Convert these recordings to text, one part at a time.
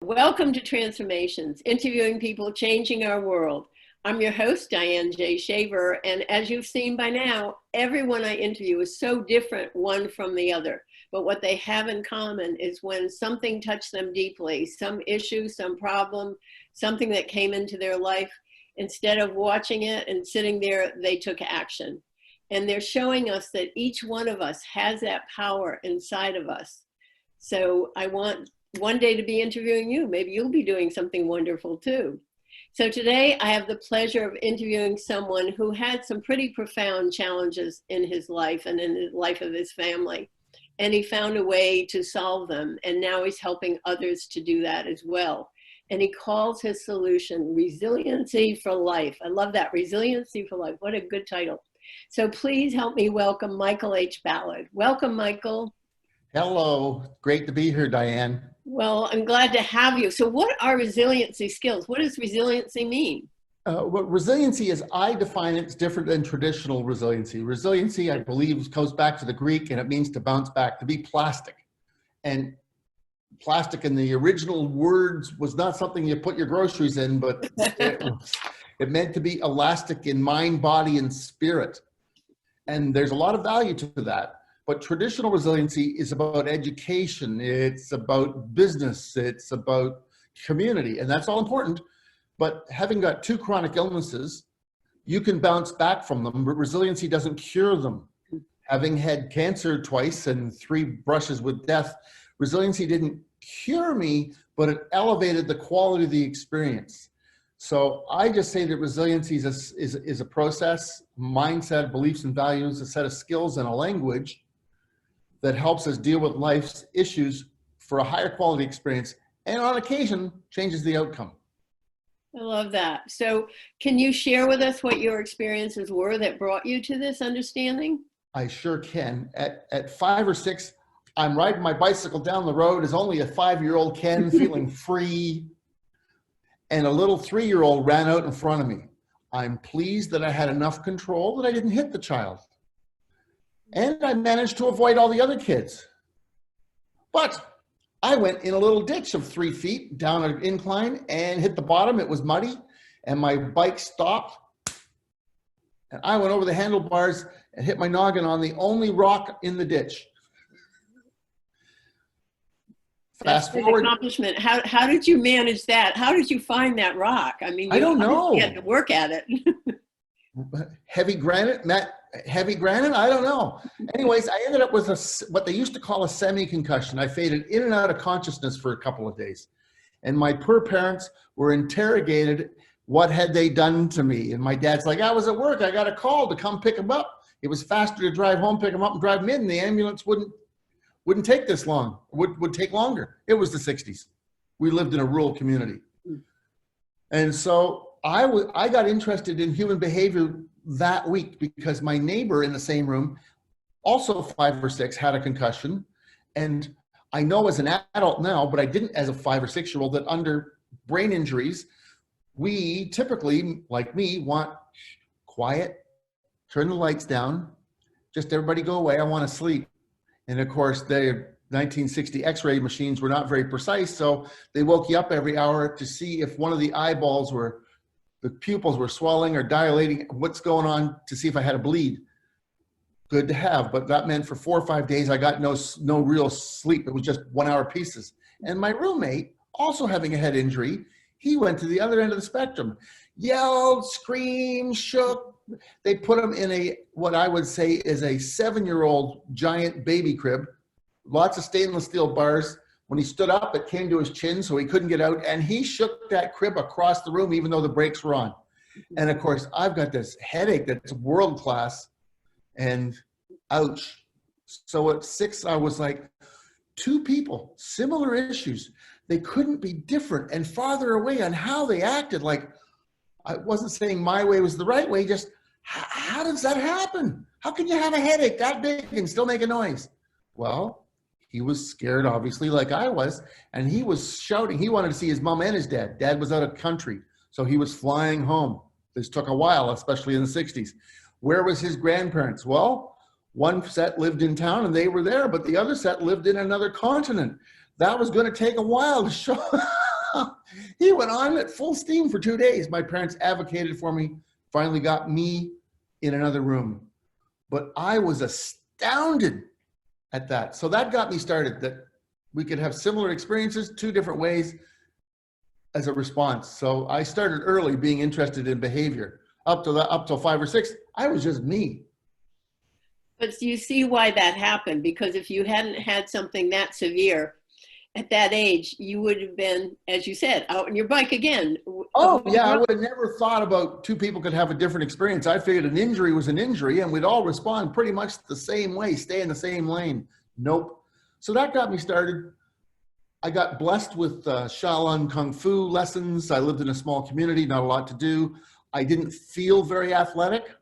Welcome to Transformations, interviewing people changing our world. I'm your host, Diane J. Shaver, and as you've seen by now, everyone I interview is so different one from the other. But what they have in common is when something touched them deeply, some issue, some problem, something that came into their life, instead of watching it and sitting there, they took action. And they're showing us that each one of us has that power inside of us. So I want one day to be interviewing you. Maybe you'll be doing something wonderful too. So today I have the pleasure of interviewing someone who had some pretty profound challenges in his life and in the life of his family. And he found a way to solve them. And now he's helping others to do that as well. And he calls his solution Resiliency for Life. I love that, Resiliency for Life. What a good title. So please help me welcome Michael H. Ballard. Welcome, Michael. Hello, great to be here, Diane. Well, I'm glad to have you. So what are resiliency skills? What does resiliency mean? What resiliency is, I define it's different than traditional resiliency. Resiliency, I believe, goes back to the Greek, and it means to bounce back, to be plastic. And plastic in the original words was not something you put your groceries in, but it meant to be elastic in mind, body, and spirit. And there's a lot of value to that. But traditional resiliency is about education, it's about business, it's about community, and that's all important. But having got 2 chronic illnesses, you can bounce back from them, but resiliency doesn't cure them. Having had cancer twice and 3 brushes with death, resiliency didn't cure me, but it elevated the quality of the experience. So I just say that resiliency is a process, mindset, beliefs and values, a set of skills and a language that helps us deal with life's issues for a higher quality experience, and on occasion changes the outcome. I love that. So can you share with us what your experiences were that brought you to this understanding? I sure can. At 5 or 6, I'm riding my bicycle down the road as only a 5-year-old can, feeling free, and a little 3-year-old ran out in front of me. I'm pleased that I had enough control that I didn't hit the child. And I managed to avoid all the other kids. But I went in a little ditch of 3 feet down an incline and hit the bottom. It was muddy, and my bike stopped. And I went over the handlebars and hit my noggin on the only rock in the ditch. Fast forward. Accomplishment. How did you manage that? How did you find that rock? I mean, I don't know. You had to work at it. Heavy granite, I don't know. Anyways, I ended up with what they used to call a semi-concussion. I faded in and out of consciousness for a couple of days. And my poor parents were interrogated, what had they done to me? And my dad's like, I was at work, I got a call to come pick him up. It was faster to drive home, pick him up and drive him in. And the ambulance wouldn't take this long, would take longer. It was the 60s. We lived in a rural community. And so I got interested in human behavior that week because my neighbor in the same room, also 5 or 6, had a concussion. And I know as an adult now, but I didn't as a 5 or 6-year-old, that under brain injuries, we typically, like me, want quiet, turn the lights down, just everybody go away, I want to sleep. And of course, the 1960 X-ray machines were not very precise, so they woke you up every hour to see if one of the eyeballs the pupils were swelling or dilating, what's going on, to see if I had a bleed. Good to have, but that meant for 4 or 5 days, I got no real sleep. It was just 1-hour pieces. And my roommate, also having a head injury, he went to the other end of the spectrum. Yelled, screamed, shook. They put him in what I would say is a 7-year-old giant baby crib, lots of stainless steel bars. When he stood up, it came to his chin, so he couldn't get out, and he shook that crib across the room even though the brakes were on. And of course, I've got this headache that's world class, and ouch. So at 6, I was like, 2 people, similar issues. They couldn't be different and farther away on how they acted. Like, I wasn't saying my way was the right way, just how does that happen? How can you have a headache that big and still make a noise? Well, he was scared, obviously, like I was, and he was shouting. He wanted to see his mom and his dad. Dad was out of country, so he was flying home. This took a while, especially in the 60s. Where was his grandparents? Well, one set lived in town and they were there, but the other set lived in another continent. that was going to take a while to show. He went on at full steam for 2 days. My parents advocated for me, finally got me in another room. But I was astounded at that. So that got me started, that we could have similar experiences, 2 different ways as a response. So I started early being interested in behavior. Up till 5 or 6, I was just me. But you see why that happened, because if you hadn't had something that severe at that age, you would have been, as you said, out on your bike again. Oh, yeah, I would have never thought about 2 people could have a different experience. I figured an injury was an injury and we'd all respond pretty much the same way, stay in the same lane. Nope. So that got me started. I got blessed with Shaolin Kung Fu lessons. I lived in a small community, not a lot to do. I didn't feel very athletic.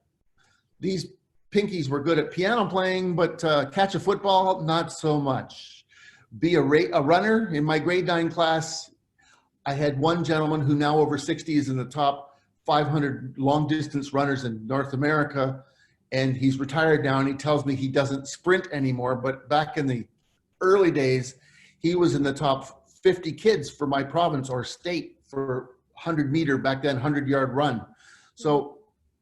These pinkies were good at piano playing, but catch a football, not so much. Be a runner. In my grade 9 class, I had one gentleman who now over 60 is in the top 500 long distance runners in North America. And he's retired now, and he tells me he doesn't sprint anymore. But back in the early days, he was in the top 50 kids for my province or state for 100-meter, back then, 100-yard run. So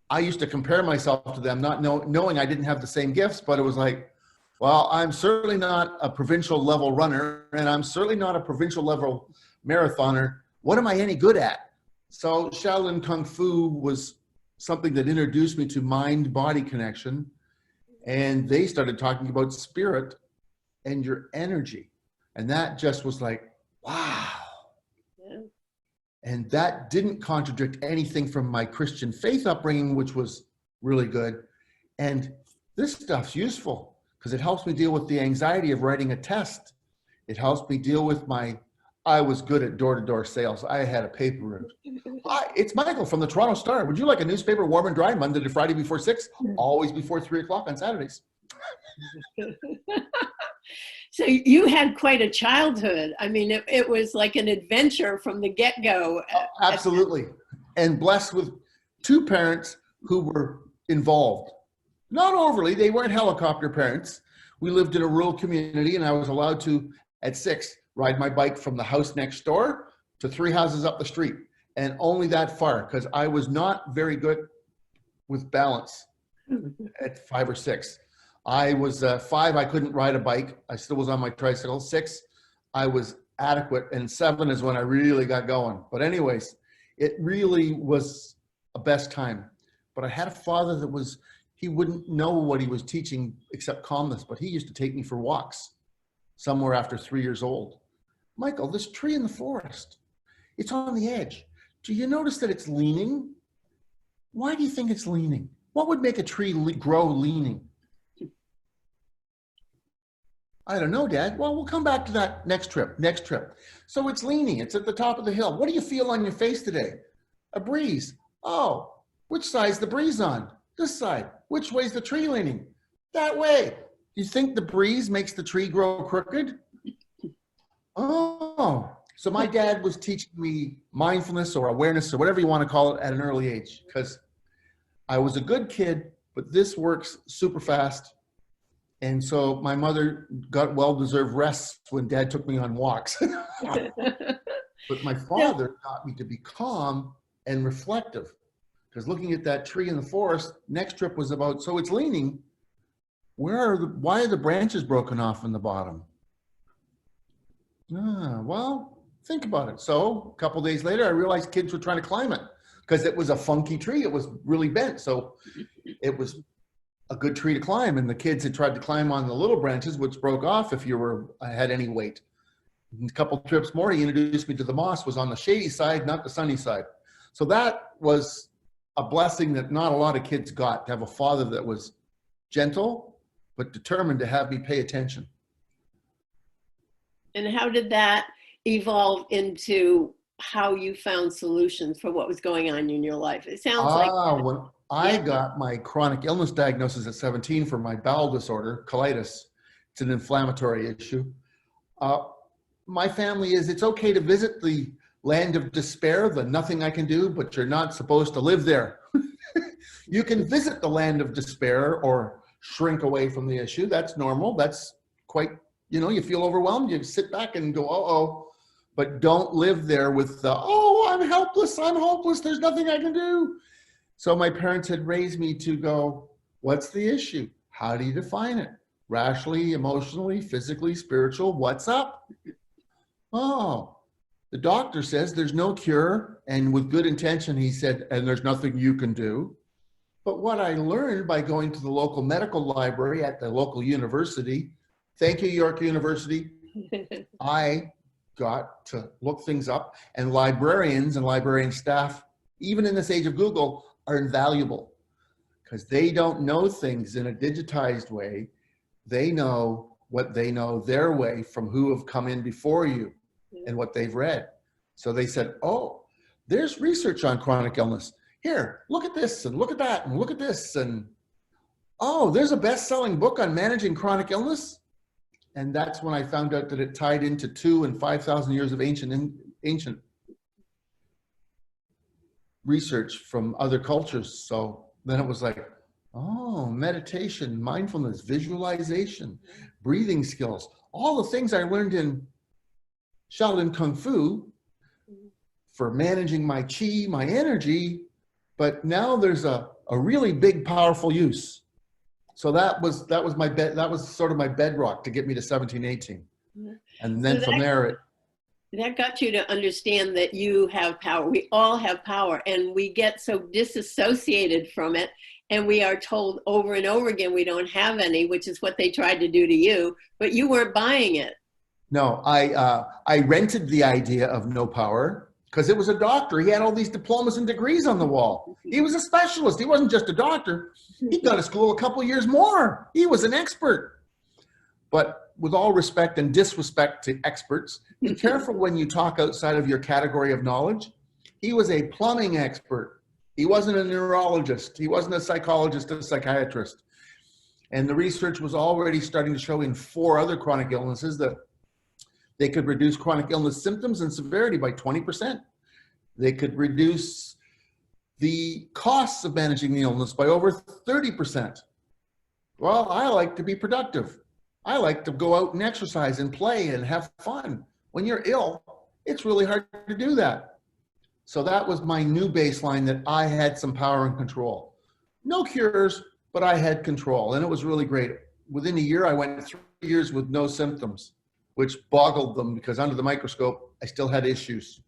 I used to compare myself to them, not knowing I didn't have the same gifts, but it was like, well, I'm certainly not a provincial level runner, and I'm certainly not a provincial level marathoner. What am I any good at? So Shaolin Kung Fu was something that introduced me to mind-body connection, and they started talking about spirit and your energy. And that just was like, wow. Yeah. And that didn't contradict anything from my Christian faith upbringing, which was really good. And this stuff's useful because it helps me deal with the anxiety of writing a test. It helps me deal with I was good at door-to-door sales. I had a paper route. Hi, it's Michael from the Toronto Star. Would you like a newspaper warm and dry Monday to Friday before 6? Always before 3 o'clock on Saturdays. So you had quite a childhood. I mean, it was like an adventure from the get-go. Oh, absolutely. And blessed with 2 parents who were involved. Not overly, they weren't helicopter parents. We lived in a rural community, and I was allowed to, at 6, ride my bike from the house next door to 3 houses up the street, and only that far, because I was not very good with balance at 5 or 6. I was 5, I couldn't ride a bike. I still was on my tricycle. 6, I was adequate, and 7 is when I really got going. But anyways, it really was a best time. But I had a father that he wouldn't know what he was teaching except calmness, but he used to take me for walks somewhere after 3 years old. Michael, this tree in the forest, it's on the edge. Do you notice that it's leaning? Why do you think it's leaning? What would make a tree grow leaning? I don't know, Dad. Well, we'll come back to that next trip. So it's leaning. It's at the top of the hill. What do you feel on your face today? A breeze. Oh, which side's the breeze on? This side. Which way's the tree leaning? That way. Do you think the breeze makes the tree grow crooked? Oh, so my dad was teaching me mindfulness or awareness or whatever you want to call it at an early age, because I was a good kid, but this works super fast. And so my mother got well-deserved rests when Dad took me on walks. But my father taught me to be calm and reflective, because looking at that tree in the forest, next trip was about, so it's leaning. Why are the branches broken off in the bottom? Well, think about it. So a couple days later, I realized kids were trying to climb it because it was a funky tree. It was really bent. So it was a good tree to climb. And the kids had tried to climb on the little branches, which broke off if you had any weight. And a couple trips more, he introduced me to the moss, was on the shady side, not the sunny side. So that was a blessing that not a lot of kids got, to have a father that was gentle, but determined to have me pay attention. And how did that evolve into how you found solutions for what was going on in your life? It sounds like when I got my chronic illness diagnosis at 17 for my bowel disorder, colitis. It's an inflammatory issue. My family it's okay to visit the land of despair, the nothing I can do, but you're not supposed to live there. You can visit the land of despair or shrink away from the issue. That's normal. That's quite You know, you feel overwhelmed, you sit back and go, uh-oh, but don't live there with the, oh, I'm helpless, I'm hopeless, there's nothing I can do. So my parents had raised me to go, what's the issue? How do you define it? Rationally, emotionally, physically, spiritual, what's up? Oh, the doctor says there's no cure. And with good intention, he said, and there's nothing you can do. But what I learned by going to the local medical library at the local university, thank you, York University, I got to look things up, and librarians and librarian staff, even in this age of Google, are invaluable because they don't know things in a digitized way. They know what they know their way from who have come in before you and what they've read. So they said, oh, there's research on chronic illness. Here, look at this and look at that and look at this. And oh, there's a best-selling book on managing chronic illness. And that's when I found out that it tied into 2,000 and 5,000 years of ancient research from other cultures. So then it was like, oh, meditation, mindfulness, visualization, breathing skills, all the things I learned in Shaolin Kung Fu for managing my chi, my energy, but now there's a really big, powerful use. So that was my bed. That was sort of my bedrock to get me to 1718. And then from there, that got you to understand that you have power. We all have power, and we get so disassociated from it. And we are told over and over again, we don't have any, which is what they tried to do to you, but you weren't buying it. No, I rented the idea of no power because it was a doctor. He had all these diplomas and degrees on the wall. He was a specialist. He wasn't just a doctor. He'd gone to school a couple years more. He was an expert. But with all respect and disrespect to experts, be careful when you talk outside of your category of knowledge. He was a plumbing expert. He wasn't a neurologist. He wasn't a psychologist, a psychiatrist. And the research was already starting to show in 4 other chronic illnesses that they could reduce chronic illness symptoms and severity by 20%. They could reduce the costs of managing the illness by over 30%. Well, I like to be productive. I like to go out and exercise and play and have fun. When you're ill, it's really hard to do that. So that was my new baseline, that I had some power and control. No cures, but I had control, and it was really great. Within a year, I went 3 years with no symptoms, which boggled them because under the microscope, I still had issues.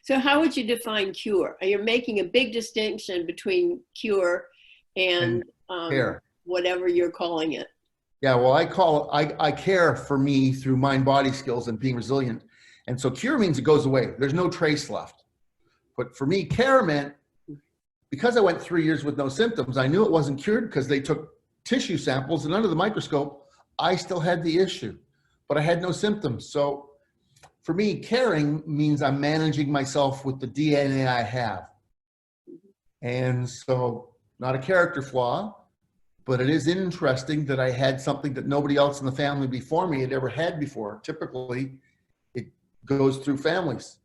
So how would you define cure? You're making a big distinction between cure and care, whatever you're calling it. Yeah, well, I care for me through mind-body skills and being resilient. And so cure means it goes away. There's no trace left. But for me, care meant, because I went 3 years with no symptoms, I knew it wasn't cured because they took tissue samples, and under the microscope, I still had the issue, but I had no symptoms. So for me, caring means I'm managing myself with the DNA I have. And so not a character flaw, but it is interesting that I had something that nobody else in the family before me had ever had before. Typically, it goes through families.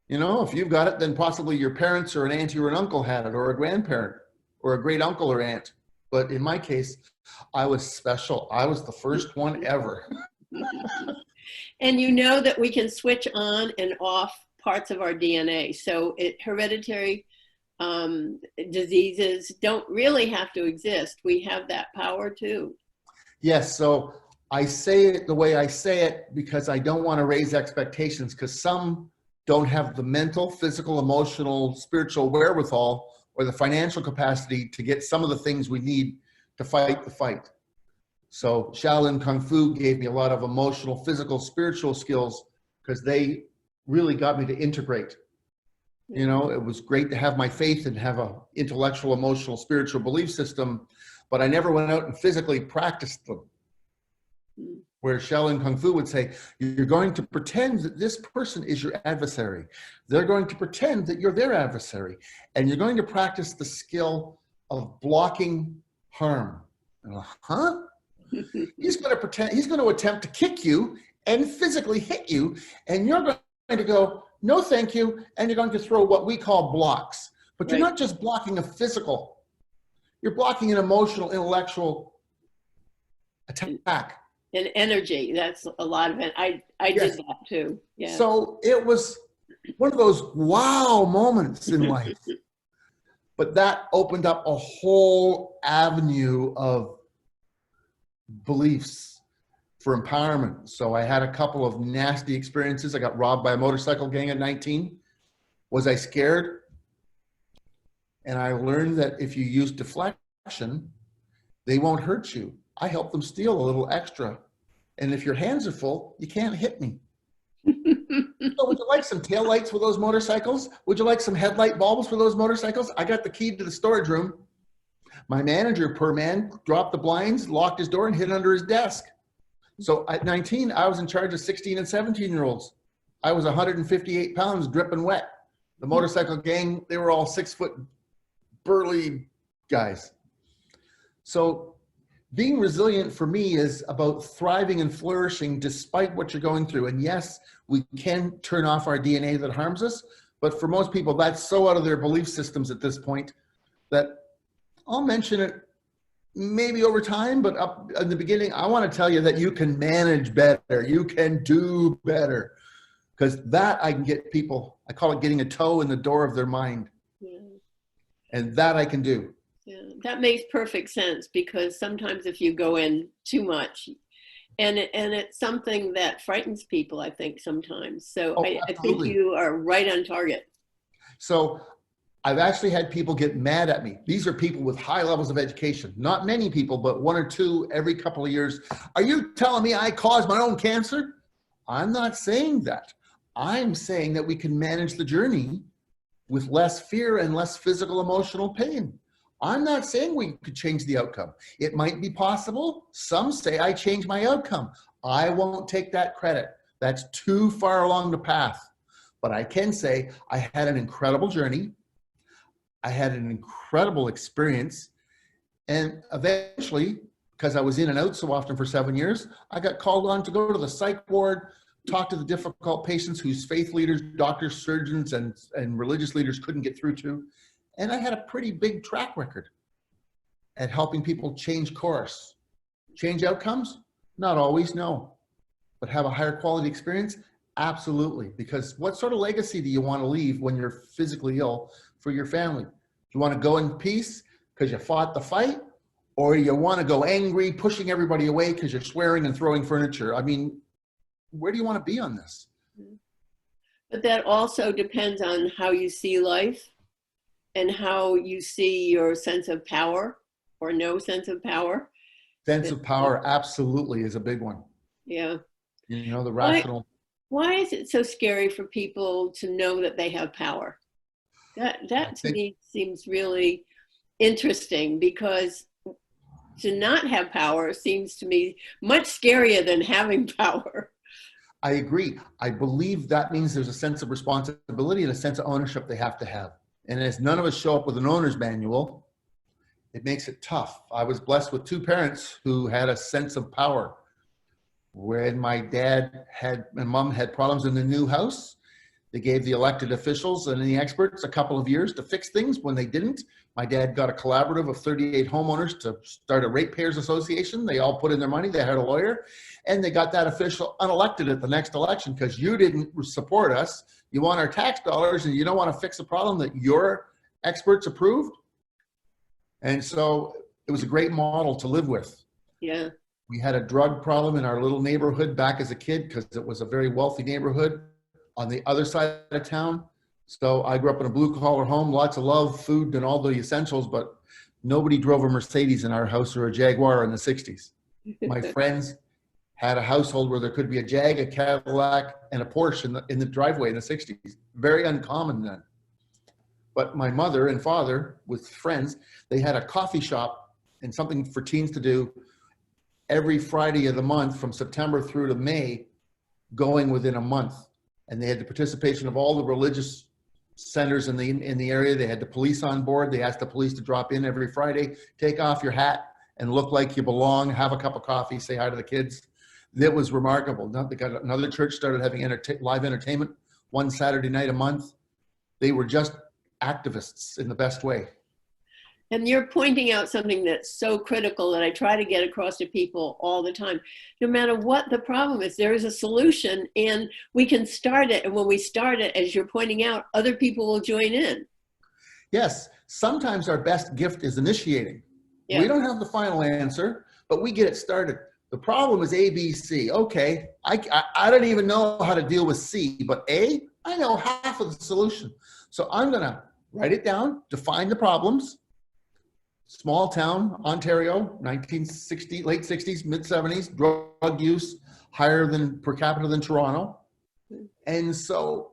You know, if you've got it, then possibly your parents or an auntie or an uncle had it, or a grandparent, or a great uncle or aunt. But in my case, I was special. I was the first one ever. And you know that we can switch on and off parts of our DNA. So hereditary diseases don't really have to exist. We have that power too. Yes, so I say it the way I say it because I don't want to raise expectations, because some don't have the mental, physical, emotional, spiritual wherewithal or the financial capacity to get some of the things we need to fight the fight. So Shaolin Kung Fu gave me a lot of emotional, physical, spiritual skills because they really got me to integrate. You know, it was great to have my faith and have a intellectual, emotional, spiritual belief system, but I never went out and physically practiced them. Where Shaolin Kung Fu would say, you're going to pretend that this person is your adversary. They're going to pretend that you're their adversary. And you're going to practice the skill of blocking harm. Huh? He's going to pretend, he's going to attempt to kick you and physically hit you. And you're going to go, no, thank you. And you're going to throw what we call blocks. But you're not just blocking a physical. You're blocking an emotional, intellectual attack. And energy, that's a lot of it. I did Yes. that too. Yeah. So it was one of those wow moments in life. But that opened up a whole avenue of beliefs for empowerment. So I had a couple of nasty experiences. I got robbed by a motorcycle gang at 19. Was I scared? And I learned that if you use deflection, they won't hurt you. I help them steal a little extra. And if your hands are full, you can't hit me. So would you like some taillights for those motorcycles? Would you like some headlight bulbs for those motorcycles? I got the key to the storage room. My manager, per man, dropped the blinds, locked his door, and hid under his desk. So at 19, I was in charge of 16 and 17-year-olds. I was 158 pounds, dripping wet. The motorcycle gang, they were all 6-foot burly guys. So being resilient for me is about thriving and flourishing despite what you're going through. And yes, we can turn off our DNA that harms us, but for most people, that's so out of their belief systems at this point that I'll mention it maybe over time, but up in the beginning, I want to tell you that you can manage better. You can do better, because that I can get people, I call it getting a toe in the door of their mind. Yeah. And that I can do. Yeah, that makes perfect sense, because sometimes if you go in too much, and it's something that frightens people, I think sometimes. So I think you are right on target. So I've actually had people get mad at me. These are people with high levels of education. Not many people, but one or two every couple of years. Are you telling me I caused my own cancer? I'm not saying that. I'm saying that we can manage the journey with less fear and less physical, emotional pain. I'm not saying we could change the outcome. It might be possible. Some say I changed my outcome. I won't take that credit. That's too far along the path. But I can say I had an incredible journey. I had an incredible experience. And eventually, because I was in and out so often for 7 years, I got called on to go to the psych ward, talk to the difficult patients whose faith leaders, doctors, surgeons, and religious leaders couldn't get through to. And I had a pretty big track record at helping people change course. Change outcomes? Not always, no. But have a higher quality experience? Absolutely. Because what sort of legacy do you want to leave when you're physically ill for your family? Do you want to go in peace because you fought the fight? Or you want to go angry, pushing everybody away because you're swearing and throwing furniture? I mean, where do you want to be on this? But that also depends on how you see life and how you see your sense of power or no sense of power. Sense of power absolutely is a big one. Yeah. You know, the rational. Why is it so scary for people to know that they have power? That to me seems really interesting, because to not have power seems to me much scarier than having power. I agree. I believe that means there's a sense of responsibility and a sense of ownership they have to have. And as none of us show up with an owner's manual, it makes it tough. I was blessed with two parents who had a sense of power. When my dad and mom had problems in the new house, they gave the elected officials and the experts a couple of years to fix things. When they didn't, my dad got a collaborative of 38 homeowners to start a ratepayers association. They all put in their money. They had a lawyer, and they got that official unelected at the next election because you didn't support us. You want our tax dollars, and you don't want to fix a problem that your experts approved. And so it was a great model to live with. Yeah. We had a drug problem in our little neighborhood back as a kid because it was a very wealthy neighborhood on the other side of town. So I grew up in a blue collar home, lots of love, food, and all the essentials, but nobody drove a Mercedes in our house or a Jaguar in the 60s. My friends had a household where there could be a Jag, a Cadillac, and a Porsche in the driveway in the 60s. Very uncommon then. But my mother and father, with friends, they had a coffee shop and something for teens to do every Friday of the month from September through to May, going within a month. And they had the participation of all the religious centers in the area. They had the police on board. They asked the police to drop in every Friday, take off your hat and look like you belong, have a cup of coffee, say hi to the kids. That was remarkable. Another church started having live entertainment one Saturday night a month. They were just activists in the best way. And you're pointing out something that's so critical that I try to get across to people all the time. No matter what the problem is, there is a solution and we can start it. And when we start it, as you're pointing out, other people will join in. Yes, sometimes our best gift is initiating. Yeah. We don't have the final answer, but we get it started. The problem is A, B, C. Okay, I don't even know how to deal with C, but A, I know half of the solution. So I'm gonna write it down, define the problems. Small town, Ontario, 1960, late 60s, mid 70s, drug use higher than per capita than Toronto. And so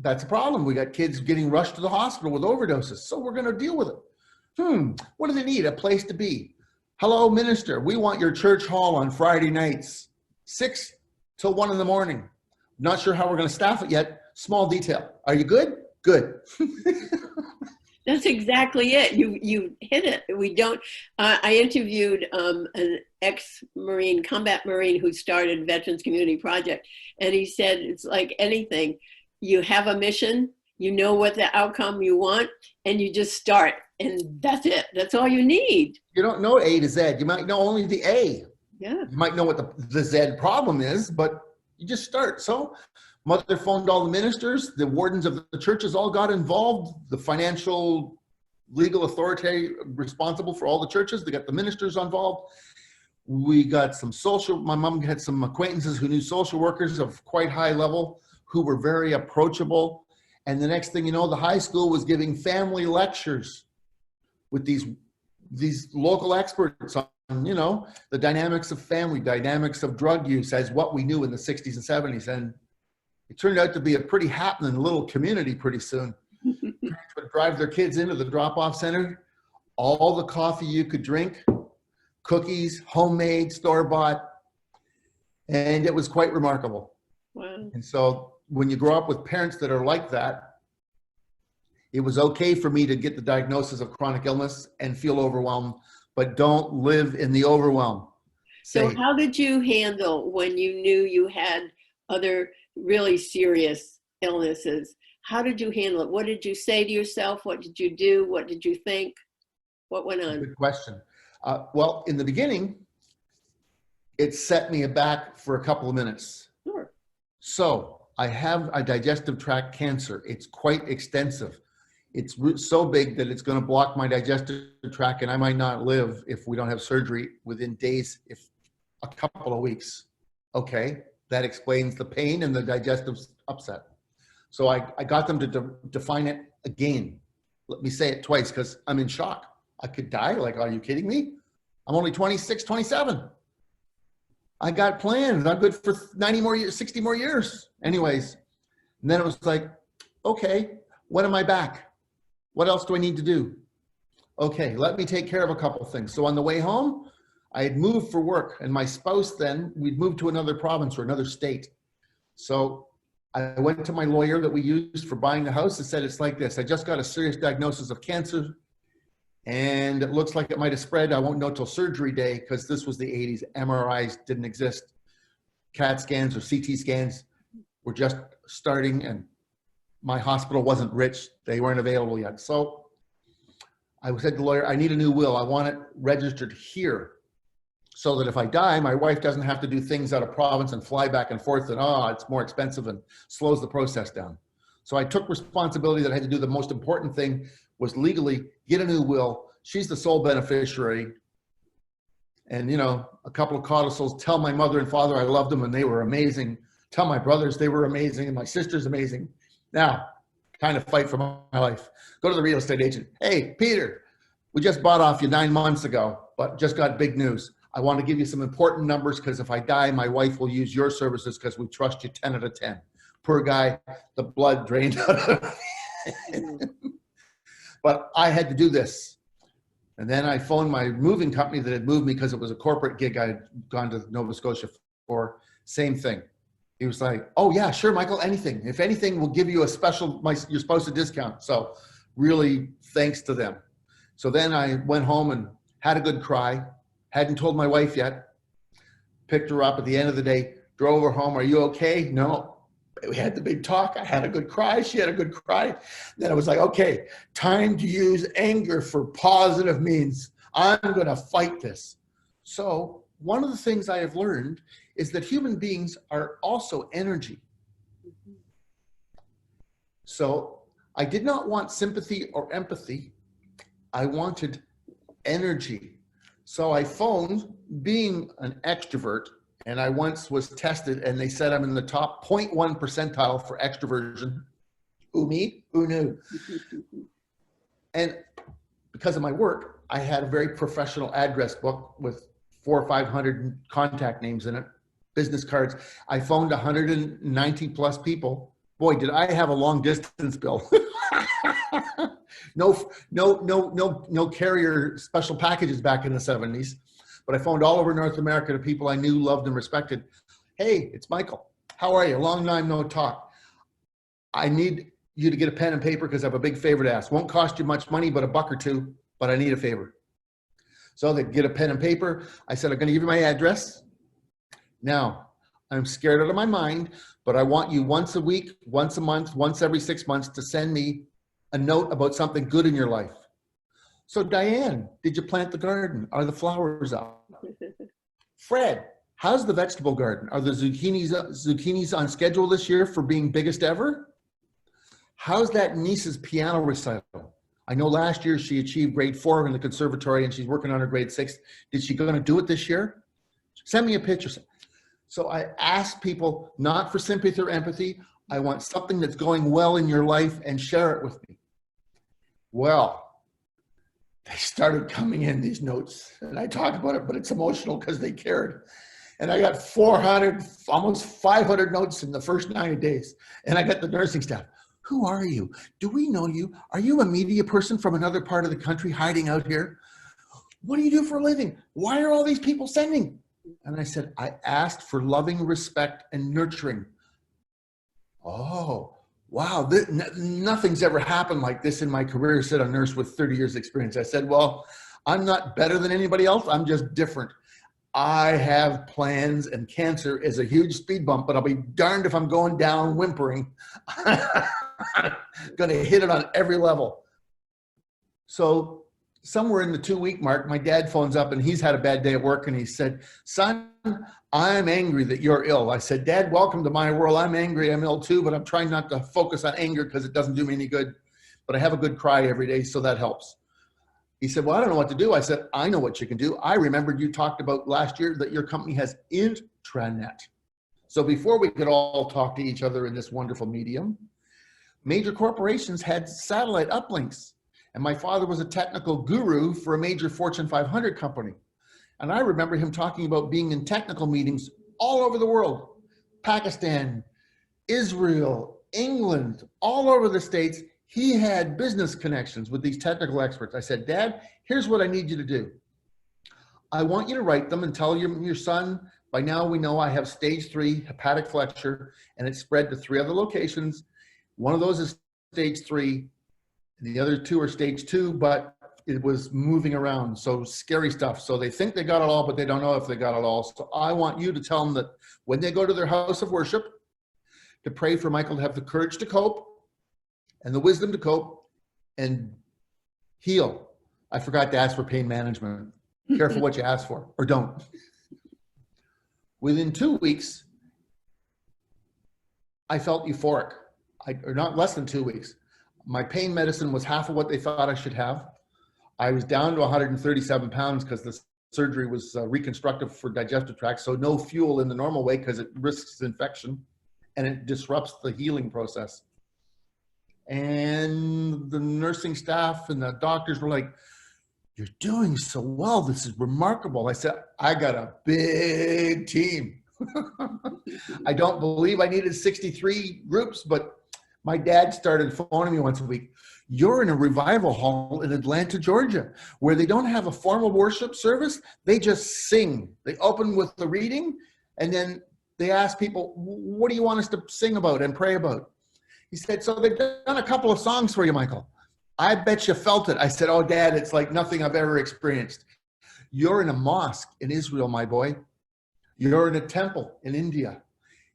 that's a problem. We got kids getting rushed to the hospital with overdoses. So we're going to deal with it. What do they need? A place to be. Hello, minister. We want your church hall on Friday nights, 6 till 1 in the morning. Not sure how we're going to staff it yet. Small detail. Are you good? Good. That's exactly it. You hit it. We don't. I interviewed an ex-Marine, combat Marine, who started Veterans Community Project, and he said it's like anything. You have a mission, you know what the outcome you want, and you just start, and that's it. That's all you need. You don't know A to Z. You might know only the A. Yeah. You might know what the Z problem is, but you just start. So mother phoned all the ministers, the wardens of the churches all got involved, the financial, legal authority responsible for all the churches, they got the ministers involved. We got some my mom had some acquaintances who knew social workers of quite high level who were very approachable. And the next thing you know, the high school was giving family lectures with these local experts on, the dynamics of family, dynamics of drug use as what we knew in the 60s and 70s. And it turned out to be a pretty happening little community pretty soon. Parents would drive their kids into the drop-off center, all the coffee you could drink, cookies, homemade, store-bought, and it was quite remarkable. Wow. And so when you grow up with parents that are like that, it was okay for me to get the diagnosis of chronic illness and feel overwhelmed, but don't live in the overwhelm. So how did you handle when you knew you had other really serious illnesses? How did you handle it? What did you say to yourself? What did you do? What did you think? What went on? Good question. Well, in the beginning, it set me aback for a couple of minutes. Sure. So I have a digestive tract cancer. It's quite extensive. It's so big that it's going to block my digestive tract, and I might not live if we don't have surgery within days, if a couple of weeks. Okay, that explains the pain and the digestive upset. So I got them to define it again. Let me say it twice because I'm in shock. I could die. Like, are you kidding me? I'm only 26, 27. I got plans. I'm good for 90 more years, 60 more years. Anyways, and then it was like, okay, when am I back? What else do I need to do? Okay, let me take care of a couple of things. So on the way home, I had moved for work, and my spouse then, we'd moved to another province or another state. So I went to my lawyer that we used for buying the house and said, it's like this. I just got a serious diagnosis of cancer, and it looks like it might have spread. I won't know till surgery day because this was the 80s. MRIs didn't exist. CAT scans or CT scans were just starting, and my hospital wasn't rich. They weren't available yet. So I said to the lawyer, I need a new will. I want it registered here so that if I die, my wife doesn't have to do things out of province and fly back and forth and, it's more expensive and slows the process down. So I took responsibility that I had to do the most important thing was legally get a new will. She's the sole beneficiary. And, a couple of codicils, tell my mother and father I loved them and they were amazing. Tell my brothers they were amazing and my sister's amazing. Now, kind of fight for my life. Go to the real estate agent. Hey, Peter, we just bought off you 9 months ago, but just got big news. I want to give you some important numbers because if I die, my wife will use your services because we trust you 10 out of 10. Poor guy, the blood drained out of him. But I had to do this. And then I phoned my moving company that had moved me because it was a corporate gig I had gone to Nova Scotia for. Same thing. He was like, oh yeah, sure, Michael, anything. If anything, we'll give you a special, your spouse a discount. So really thanks to them. So then I went home and had a good cry. Hadn't told my wife yet. Picked her up at the end of the day, drove her home. Are you okay? No. We had the big talk. I had a good cry. She had a good cry. Then I was like, okay, time to use anger for positive means. I'm going to fight this. So one of the things I have learned is that human beings are also energy. So I did not want sympathy or empathy. I wanted energy. So I phoned, being an extrovert, and I once was tested and they said I'm in the top 0.1 percentile for extroversion. Who me? Who knew? And because of my work, I had a very professional address book with 400 or 500 contact names in it, business cards. I phoned 190 plus people. Boy, did I have a long distance bill. No carrier special packages back in the 70s. But I phoned all over North America to people I knew, loved, and respected. Hey, it's Michael. How are you? Long time no talk. I need you to get a pen and paper because I have a big favor to ask. Won't cost you much money, but a buck or two, but I need a favor. So they get a pen and paper. I said, I'm going to give you my address. Now, I'm scared out of my mind, but I want you once a week, once a month, once every 6 months to send me a note about something good in your life. So Diane, did you plant the garden? Are the flowers up? Fred, how's the vegetable garden? Are the zucchinis on schedule this year for being biggest ever? How's that niece's piano recital? I know last year she achieved grade 4 in the conservatory and she's working on her grade 6. Did she going to do it this year? Send me a picture. So I ask people not for sympathy or empathy. I want something that's going well in your life and share it with me. Well, they started coming in, these notes, and I talk about it, but it's emotional because they cared. And I got 400, almost 500 notes in the first 90 days. And I got the nursing staff. Who are you? Do we know you? Are you a media person from another part of the country hiding out here? What do you do for a living? Why are all these people sending? And I said, I asked for loving respect and nurturing. Oh, wow, nothing's ever happened like this in my career, said a nurse with 30 years experience. I said, well, I'm not better than anybody else. I'm just different. I have plans and cancer is a huge speed bump, but I'll be darned if I'm going down whimpering. Going to hit it on every level. So somewhere in the 2-week mark, my dad phones up and he's had a bad day at work and he said, son, I'm angry that you're ill. I said, Dad, welcome to my world. I'm angry, I'm ill too, but I'm trying not to focus on anger because it doesn't do me any good. But I have a good cry every day, so that helps. He said, well, I don't know what to do. I said, I know what you can do. I remembered you talked about last year that your company has intranet. So before we could all talk to each other in this wonderful medium, major corporations had satellite uplinks. And my father was a technical guru for a major Fortune 500 company. And I remember him talking about being in technical meetings all over the world, Pakistan, Israel, England, all over the States. He had business connections with these technical experts. I said, Dad, here's what I need you to do. I want you to write them and tell your son, by now we know I have stage 3 hepatic flexure and it's spread to 3 other locations. One of those is stage 3. And the other 2 are stage 2, but it was moving around. So scary stuff. So they think they got it all, but they don't know if they got it all. So I want you to tell them that when they go to their house of worship, to pray for Michael to have the courage to cope and the wisdom to cope and heal. I forgot to ask for pain management. Careful what you ask for, or don't. Within 2 weeks, I felt euphoric, or not less than 2 weeks. My pain medicine was half of what they thought I should have. I was down to 137 pounds because the surgery was reconstructive for digestive tract. So no fuel in the normal way because it risks infection and it disrupts the healing process. And the nursing staff and the doctors were like, you're doing so well. This is remarkable. I said, I got a big team. I don't believe I needed 63 groups, but my dad started phoning me once a week. You're in a revival hall in Atlanta, Georgia, where they don't have a formal worship service. They just sing. They open with the reading, and then they ask people, what do you want us to sing about and pray about? He said, so they've done a couple of songs for you, Michael. I bet you felt it. I said, oh, Dad, it's like nothing I've ever experienced. You're in a mosque in Israel, my boy. You're in a temple in India.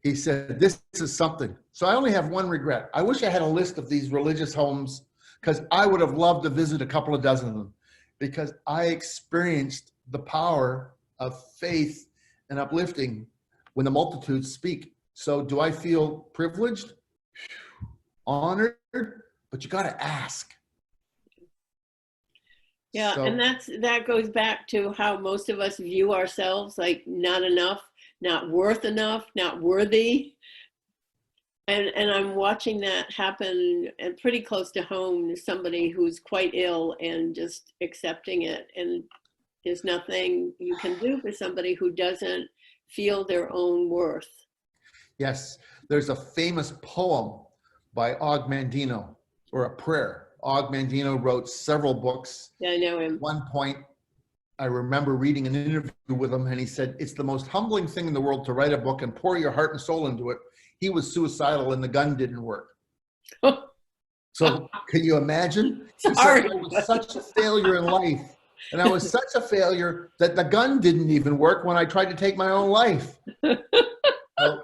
He said, this is something. So I only have one regret. I wish I had a list of these religious homes, because I would have loved to visit a couple of dozen of them, because I experienced the power of faith and uplifting when the multitudes speak. So do I feel privileged, honored? But you got to ask. Yeah, So, and that goes back to how most of us view ourselves, like not enough, not worth enough, not worthy. And I'm watching that happen and pretty close to home, somebody who's quite ill and just accepting it. And there's nothing you can do for somebody who doesn't feel their own worth. yes, there's a famous poem by Og Mandino, or a prayer. Og Mandino wrote several books. Yeah, I know him. At one point, I remember reading an interview with him, and he said, it's the most humbling thing in the world to write a book and pour your heart and soul into it. He was suicidal and the gun didn't work. So can you imagine? He said, I was such a failure in life. And I was such a failure that the gun didn't even work when I tried to take my own life. So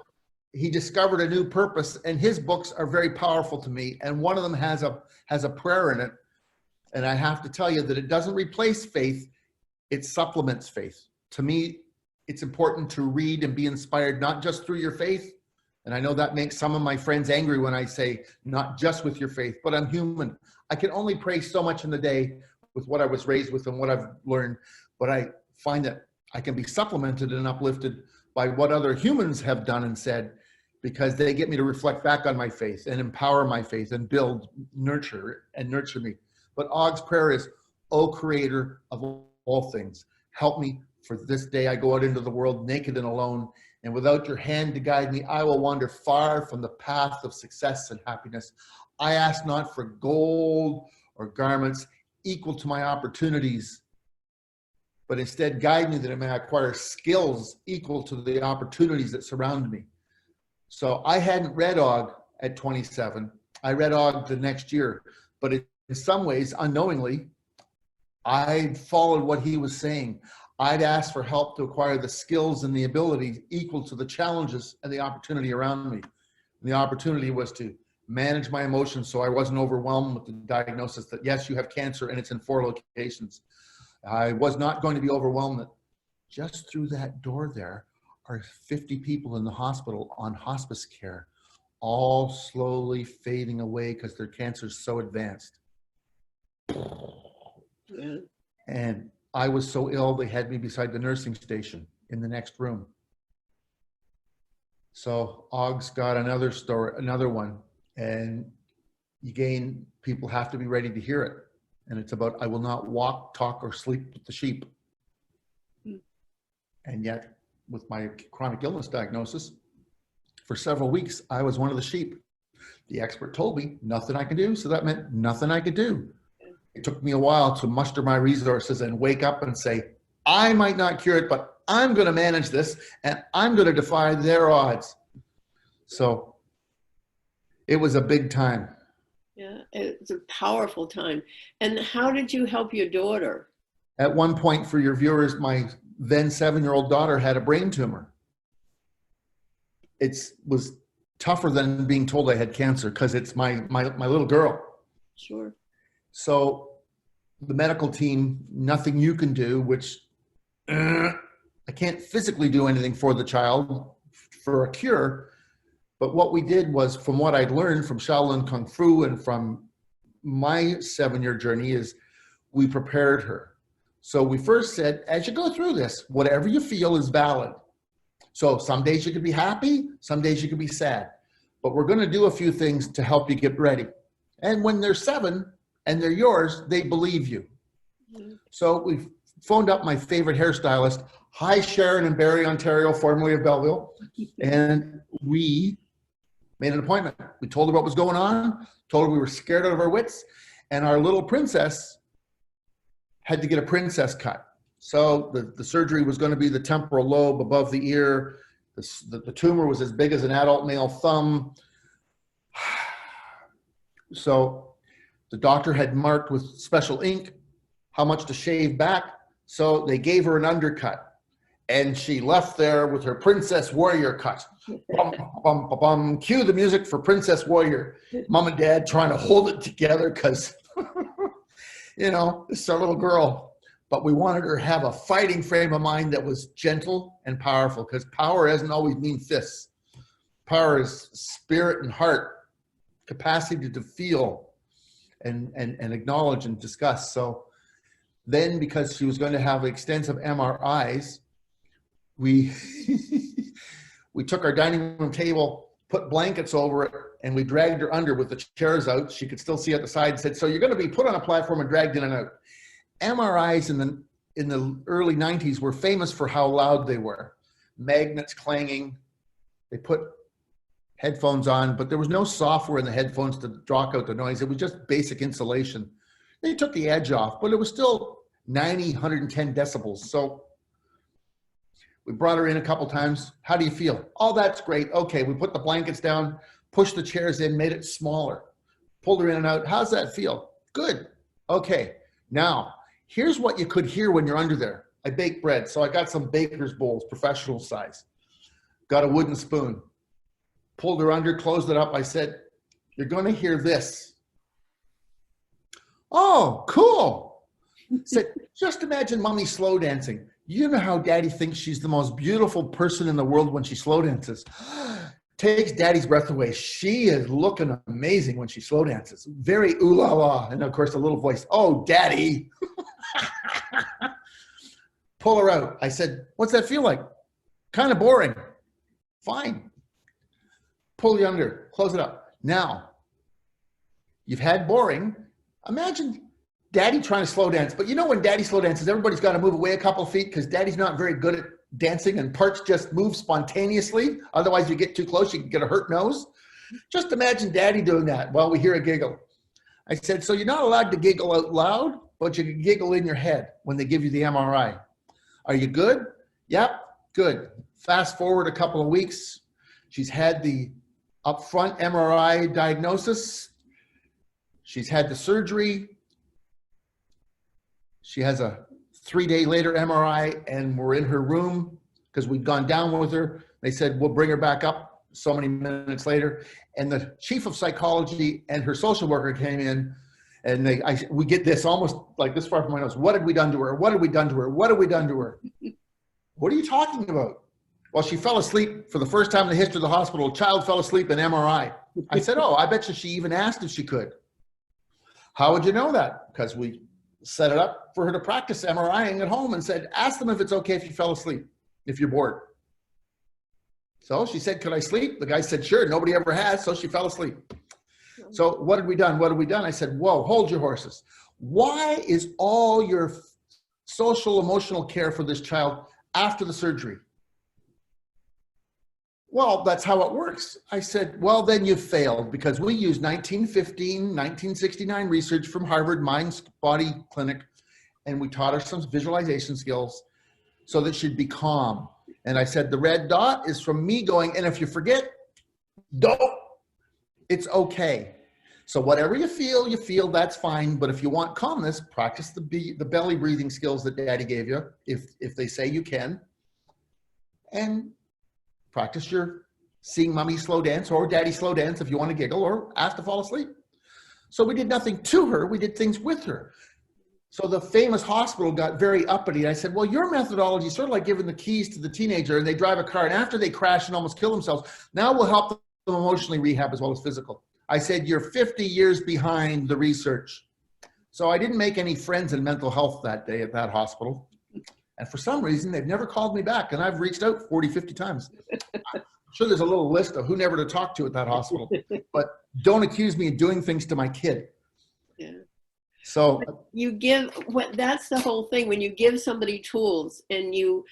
he discovered a new purpose, and his books are very powerful to me. And one of them has a prayer in it. And I have to tell you that it doesn't replace faith. It supplements faith. To me, it's important to read and be inspired, not just through your faith. And I know that makes some of my friends angry when I say not just with your faith, but I'm human. I can only pray so much in the day with what I was raised with and what I've learned. But I find that I can be supplemented and uplifted by what other humans have done and said, because they get me to reflect back on my faith and empower my faith and build, nurture me. But Og's prayer is, "O Creator of all things, help me for this day I go out into the world naked and alone, and without your hand to guide me, I will wander far from the path of success and happiness. I ask not for gold or garments equal to my opportunities, but instead guide me that I may acquire skills equal to the opportunities that surround me." So I hadn't read Og at 27. I read Og the next year, but in some ways, unknowingly, I followed what he was saying. I'd asked for help to acquire the skills and the abilities equal to the challenges and the opportunity around me. And the opportunity was to manage my emotions so I wasn't overwhelmed with the diagnosis that, yes, you have cancer and it's in 4 locations. I was not going to be overwhelmed that just through that door there are 50 people in the hospital on hospice care, all slowly fading away because their cancer is so advanced. Yeah. And I was so ill, they had me beside the nursing station in the next room. So Og's got another story, another one. And again, people have to be ready to hear it. And it's about, I will not walk, talk, or sleep with the sheep. And yet, with my chronic illness diagnosis, for several weeks, I was one of the sheep. The expert told me nothing I can do, so that meant nothing I could do. It took me a while to muster my resources and wake up and say, I might not cure it, but I'm going to manage this, and I'm going to defy their odds. So it was a big time. Yeah, it's a powerful time. And how did you help your daughter? At one point, for your viewers, my then 7-year-old daughter had a brain tumor. It was tougher than being told I had cancer because it's my little girl. Sure. So the medical team, nothing you can do, which I can't physically do anything for the child for a cure. But what we did was, from what I'd learned from Shaolin Kung Fu and from my 7-year journey, is we prepared her. So we first said, as you go through this, whatever you feel is valid. So some days you could be happy, some days you could be sad. But we're going to do a few things to help you get ready. And when they're 7 and they're yours, they believe you. Mm-hmm. So we phoned up my favorite hairstylist, hi Sharon in Barrie, Ontario, formerly of Belleville, and we made an appointment. We told her what was going on, told her we were scared out of our wits, and our little princess had to get a princess cut. So the surgery was going to be the temporal lobe above the ear. The tumor was as big as an adult male thumb. So the doctor had marked with special ink how much to shave back. So they gave her an undercut. And she left there with her Princess Warrior cut. Bum, bum, bum, bum. Cue the music for Princess Warrior. Mom and Dad trying to hold it together because, you know, this is our little girl. But we wanted her to have a fighting frame of mind that was gentle and powerful, because power doesn't always mean fists. Power is spirit and heart, capacity to feel and acknowledge and discuss. So then, because she was going to have extensive MRIs, we we took our dining room table, put blankets over it, and we dragged her under with the chairs out. She could still see at the side, and said, so you're going to be put on a platform and dragged in and out. MRIs in the early 90s were famous for how loud they were. Magnets clanging. They put headphones on, but there was no software in the headphones to block out the noise. It was just basic insulation. They took the edge off, but it was still 90, 110 decibels. So we brought her in a couple times. How do you feel? Oh, that's great. Okay, we put the blankets down, pushed the chairs in, made it smaller, pulled her in and out. How's that feel? Good. Okay, now here's what you could hear when you're under there. I bake bread, so I got some baker's bowls, professional size. Got a wooden spoon. Pulled her under, closed it up. I said, you're going to hear this. Oh, cool. Said, just imagine mommy slow dancing. You know how daddy thinks she's the most beautiful person in the world when she slow dances. Takes daddy's breath away. She is looking amazing when she slow dances. Very ooh la la. And of course, a little voice, oh, daddy. Pull her out. I said, what's that feel like? Kind of boring. Fine. Pull you under, close it up. Now, you've had boring. Imagine daddy trying to slow dance. But you know when daddy slow dances, everybody's got to move away a couple of feet because daddy's not very good at dancing and parts just move spontaneously. Otherwise, you get too close, you can get a hurt nose. Just imagine daddy doing that while we hear a giggle. I said, so you're not allowed to giggle out loud, but you can giggle in your head when they give you the MRI. Are you good? Yep, good. Fast forward a couple of weeks. She's had the upfront MRI diagnosis. She's had the surgery. She has a 3-day later MRI, and we're in her room because we'd gone down with her. They said, we'll bring her back up so many minutes later. And the chief of psychology and her social worker came in, and we get this almost like this far from my nose. What had we done to her? What had we done to her? What had we done to her? What are you talking about? Well, she fell asleep for the first time in the history of the hospital. A child fell asleep in MRI. I said, oh, I bet you she even asked if she could. How would you know that? Because we set it up for her to practice MRIing at home and said, ask them if it's okay if you fell asleep, if you're bored. So she said, could I sleep? The guy said, sure. Nobody ever has. So she fell asleep. So what had we done? What had we done? I said, whoa, hold your horses. Why is all your social emotional care for this child after the surgery? Well, that's how it works. I said, well, then you failed, because we used 1915, 1969 research from Harvard Mind Body Clinic, and we taught her some visualization skills so that she'd be calm. And I said, the red dot is from me going, and if you forget, don't. It's okay. So whatever you feel, that's fine. But if you want calmness, practice the belly breathing skills that daddy gave you, if they say you can. And practice your seeing mommy slow dance or daddy slow dance if you want to giggle, or ask to fall asleep. So we did nothing to her, we did things with her. So the famous hospital got very uppity. I said, well, your methodology is sort of like giving the keys to the teenager and they drive a car, and after they crash and almost kill themselves, now we'll help them emotionally rehab as well as physical. I said, you're 50 years behind the research. So I didn't make any friends in mental health that day at that hospital. And for some reason, they've never called me back. And I've reached out 40, 50 times. I'm sure there's a little list of who never to talk to at that hospital. But don't accuse me of doing things to my kid. Yeah. So that's the whole thing. When you give somebody tools and you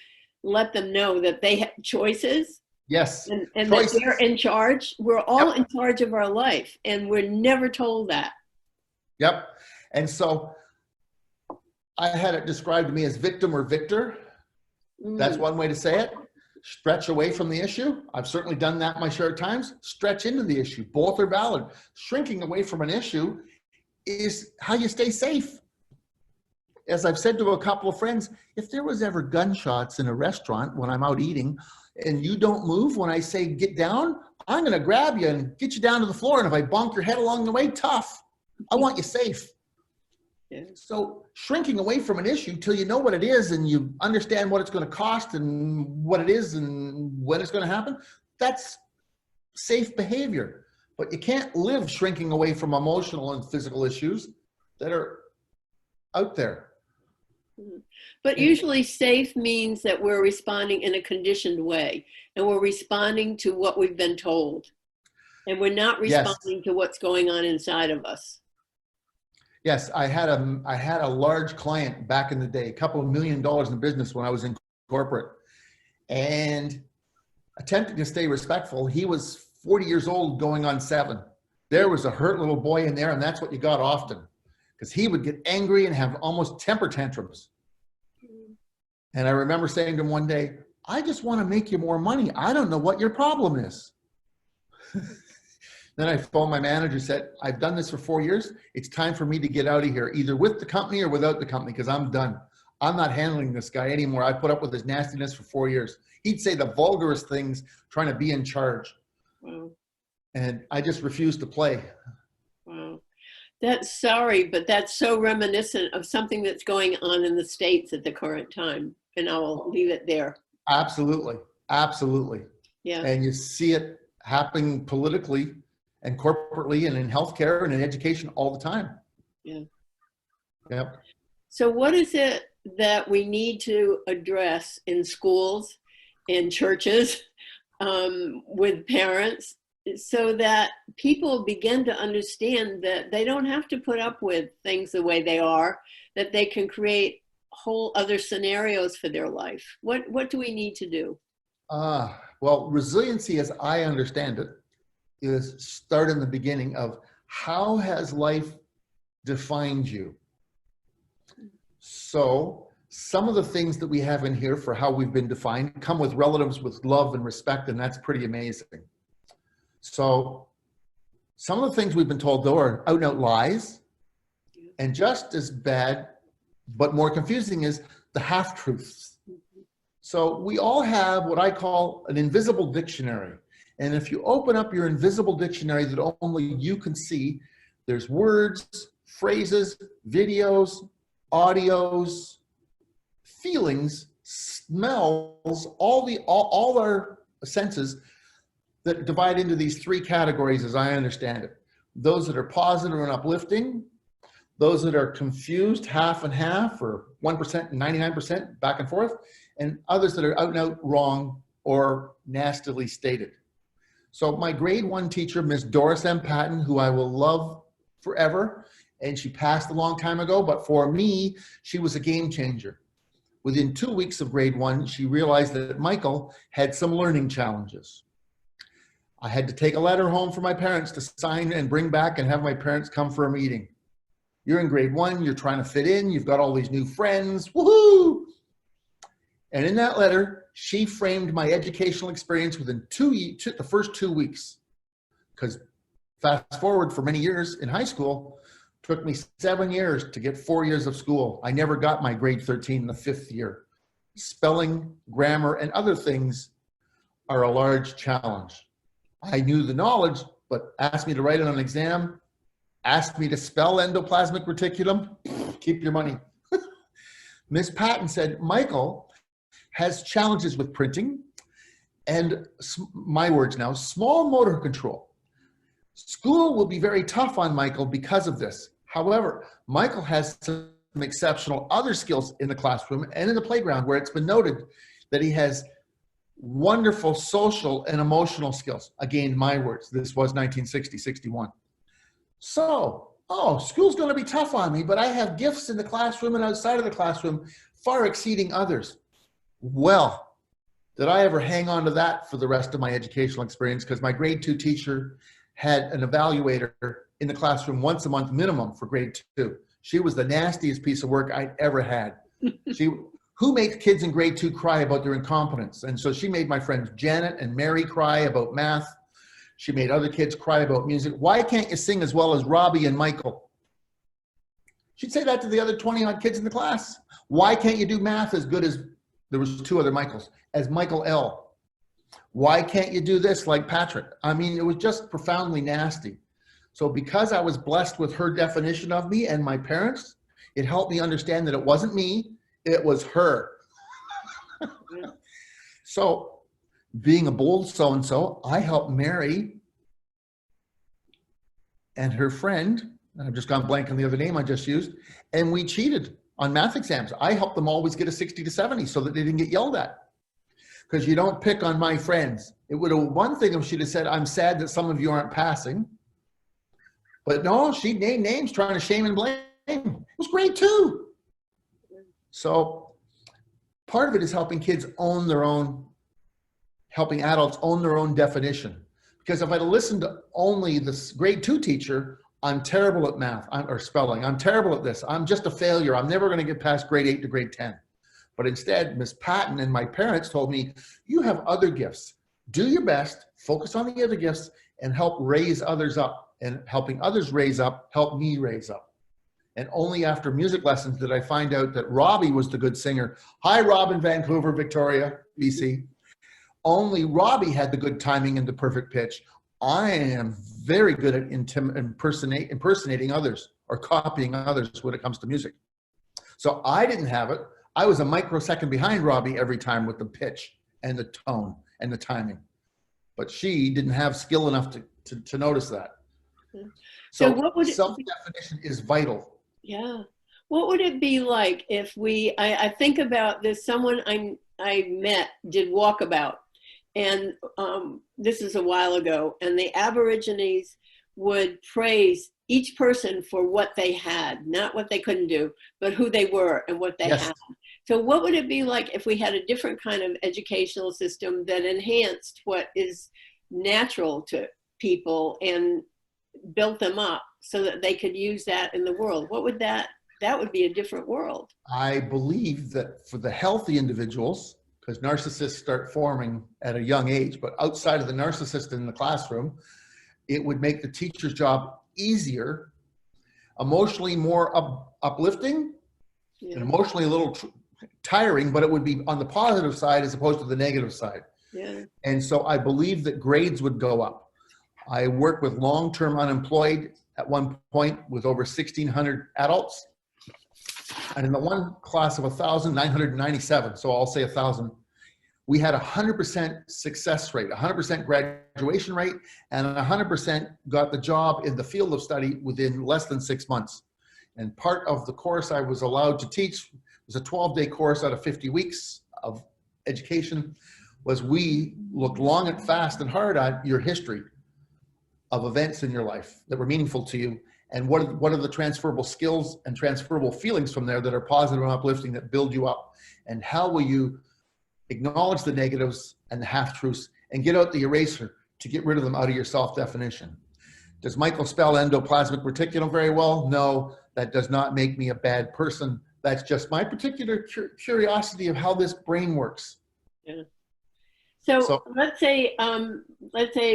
let them know that they have choices. Yes. And that they're in charge. We're all in charge of our life. And we're never told that. Yep. And so I had it described to me as victim or victor. That's one way to say it. Stretch away from the issue. I've certainly done that my share of times. Stretch into the issue. Both are valid. Shrinking away from an issue is how you stay safe. as I've said to a couple of friends, if there was ever gunshots in a restaurant when I'm out eating and you don't move when I say get down, I'm going to grab you and get you down to the floor. And if I bonk your head along the way, tough. I want you safe. Yeah. So shrinking away from an issue till you know what it is and you understand what it's going to cost and what it is and when it's going to happen, that's safe behavior. But you can't live shrinking away from emotional and physical issues that are out there. But usually safe means that we're responding in a conditioned way and we're responding to what we've been told. And we're not responding to what's going on inside of us. Yes, I had a large client back in the day, a couple of $1 million in business when I was in corporate, and attempting to stay respectful. He was 40 years old going on 7. There was a hurt little boy in there, and that's what you got often, because he would get angry and have almost temper tantrums. And I remember saying to him one day, I just want to make you more money. I don't know what your problem is. Then I phoned my manager, said, I've done this for 4 years. It's time for me to get out of here, either with the company or without the company, because I'm done. I'm not handling this guy anymore. I put up with his nastiness for 4 years. He'd say the vulgarest things, trying to be in charge. Wow. And I just refused to play. Wow. That's sorry, but that's so reminiscent of something that's going on in the States at the current time. And I will leave it there. Absolutely. Absolutely. Yeah. And you see it happening politically and corporately and in healthcare and in education all the time. Yeah. Yep. So what is it that we need to address in schools, in churches, with parents, so that people begin to understand that they don't have to put up with things the way they are, that they can create whole other scenarios for their life? What do we need to do? Well, resiliency, as I understand it, is start in the beginning of how has life defined you? So some of the things that we have in here for how we've been defined come with relatives with love and respect, and that's pretty amazing. So some of the things we've been told, though, are out and out lies, and just as bad, but more confusing, is the half-truths. So we all have what I call an invisible dictionary. And if you open up your invisible dictionary that only you can see, there's words, phrases, videos, audios, feelings, smells, all our senses that divide into these 3 categories as I understand it. Those that are positive and uplifting, those that are confused, half and half, or 1% and 99%, back and forth, and others that are out and out wrong or nastily stated. So my grade 1 teacher, Miss Doris M. Patton, who I will love forever, and she passed a long time ago, but for me, she was a game changer. Within 2 weeks of grade 1, she realized that Michael had some learning challenges. I had to take a letter home for my parents to sign and bring back and have my parents come for a meeting. You're in grade 1, you're trying to fit in, you've got all these new friends, woohoo! And in that letter, she framed my educational experience within the first 2 weeks. Because fast forward for many years in high school, took me 7 years to get 4 years of school. I never got my grade 13 in the 5th year. Spelling, grammar, and other things are a large challenge. I knew the knowledge, but asked me to write it on an exam, asked me to spell endoplasmic reticulum, keep your money. Miss Patton said, Michael has challenges with printing and, my words now, small motor control. School will be very tough on Michael because of this. However, Michael has some exceptional other skills in the classroom and in the playground where it's been noted that he has wonderful social and emotional skills. Again, my words, this was 1960, 61. So, school's going to be tough on me, but I have gifts in the classroom and outside of the classroom far exceeding others. Well, did I ever hang on to that for the rest of my educational experience? Because my grade 2 teacher had an evaluator in the classroom once a month minimum for grade 2. She was the nastiest piece of work I'd ever had. Who makes kids in grade 2 cry about their incompetence? And so she made my friends Janet and Mary cry about math. She made other kids cry about music. Why can't you sing as well as Robbie and Michael? She'd say that to the other 20 odd kids in the class. Why can't you do math as good as, there was two other Michaels, as Michael L? Why can't you do this like Patrick? I mean, it was just profoundly nasty. So because I was blessed with her definition of me and my parents, it helped me understand that it wasn't me, it was her. So being a bold so-and-so, I helped Mary and her friend, and I've just gone blank on the other name I just used, and we cheated on math exams. I helped them always get a 60 to 70 so that they didn't get yelled at. Because you don't pick on my friends. It would have, one thing if she'd have said, I'm sad that some of you aren't passing. But no, she named names trying to shame and blame. It was great too. So part of it is helping kids own their own, helping adults own their own definition. Because if I'd listened to only this grade 2 teacher, I'm terrible at math or spelling. I'm terrible at this. I'm just a failure. I'm never going to get past grade 8 to grade 10. But instead, Miss Patton and my parents told me, you have other gifts. Do your best, focus on the other gifts, and help raise others up. And helping others raise up, help me raise up. And only after music lessons did I find out that Robbie was the good singer. Hi, Rob in Vancouver, Victoria, BC. Only Robbie had the good timing and the perfect pitch. I am very good at impersonating others or copying others when it comes to music. So I didn't have it. I was a microsecond behind Robbie every time with the pitch and the tone and the timing. But she didn't have skill enough to notice that. So what would self-definition is vital. Yeah. What would it be like if I think about this, someone I met did Walkabout, and this is a while ago, and the Aborigines would praise each person for what they had, not what they couldn't do, but who they were and what they had. So what would it be like if we had a different kind of educational system that enhanced what is natural to people and built them up so that they could use that in the world? What would that would be a different world. I believe that for the healthy individuals, because narcissists start forming at a young age, but outside of the narcissist in the classroom, it would make the teacher's job easier, emotionally more uplifting, and emotionally a little tiring, but it would be on the positive side as opposed to the negative side. Yeah. And so I believe that grades would go up. I worked with long-term unemployed at one point with over 1,600 adults. And in the one class of 1,997, so I'll say 1,000, we had 100% success rate, 100% graduation rate, and 100% got the job in the field of study within less than 6 months. And part of the course I was allowed to teach was a 12-day course out of 50 weeks of education, was we looked long and fast and hard at your history of events in your life that were meaningful to you, and what are the transferable skills and transferable feelings from there that are positive and uplifting that build you up, and how will you acknowledge the negatives and the half-truths and get out the eraser to get rid of them out of your self-definition. Does Michael spell endoplasmic reticulum very well? No, that does not make me a bad person. That's just my particular curiosity of how this brain works. Yeah. So let's say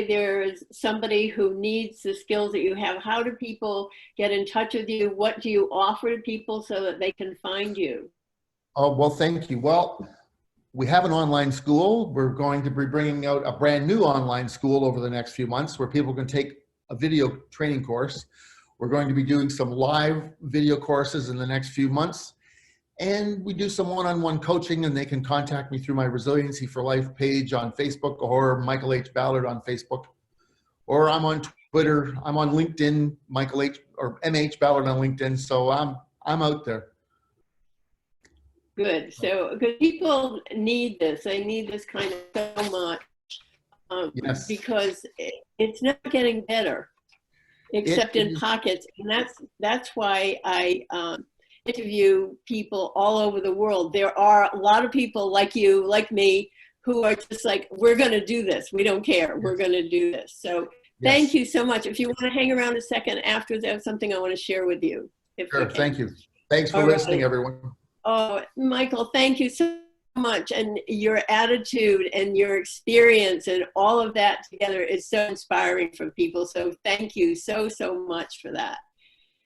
there's somebody who needs the skills that you have. How do people get in touch with you? What do you offer to people so that they can find you? Oh, well, thank you. Well, we have an online school. We're going to be bringing out a brand new online school over the next few months where people can take a video training course. We're going to be doing some live video courses in the next few months. And we do some one-on-one coaching, and they can contact me through my Resiliency for Life page on Facebook, or Michael H. Ballard on Facebook, or I'm on Twitter. I'm on LinkedIn, Michael H. or MH Ballard on LinkedIn. So I'm out there. Good. So because people need this, they need this kind of so much, yes. Because it's not getting better, except in pockets, and that's why I interview people all over the world. There are a lot of people like you, like me, who are just like, we're going to do this. We don't care. We're going to do this. So thank you so much. If you want to hang around a second after, there's something I want to share with you. Sure. Thank you. Thanks for listening, everyone. Oh, Michael, thank you so much. And your attitude and your experience and all of that together is so inspiring for people. So thank you so much for that.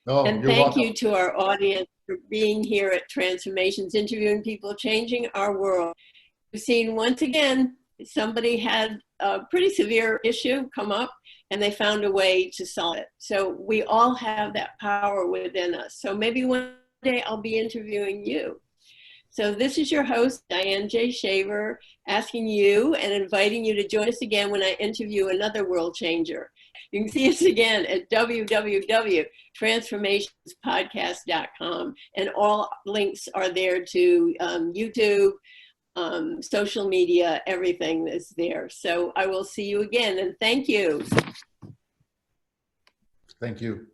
Oh, And you're thank welcome. you to our audience for being here at Transformations, interviewing people, changing our world. We've seen once again, somebody had a pretty severe issue come up and they found a way to solve it. So we all have that power within us. So maybe one day I'll be interviewing you. So this is your host, Diane J. Shaver, asking you and inviting you to join us again when I interview another world changer. You can see us again at www.transformationspodcast.com, and all links are there to YouTube, social media, everything is there. So I will see you again, and thank you. Thank you.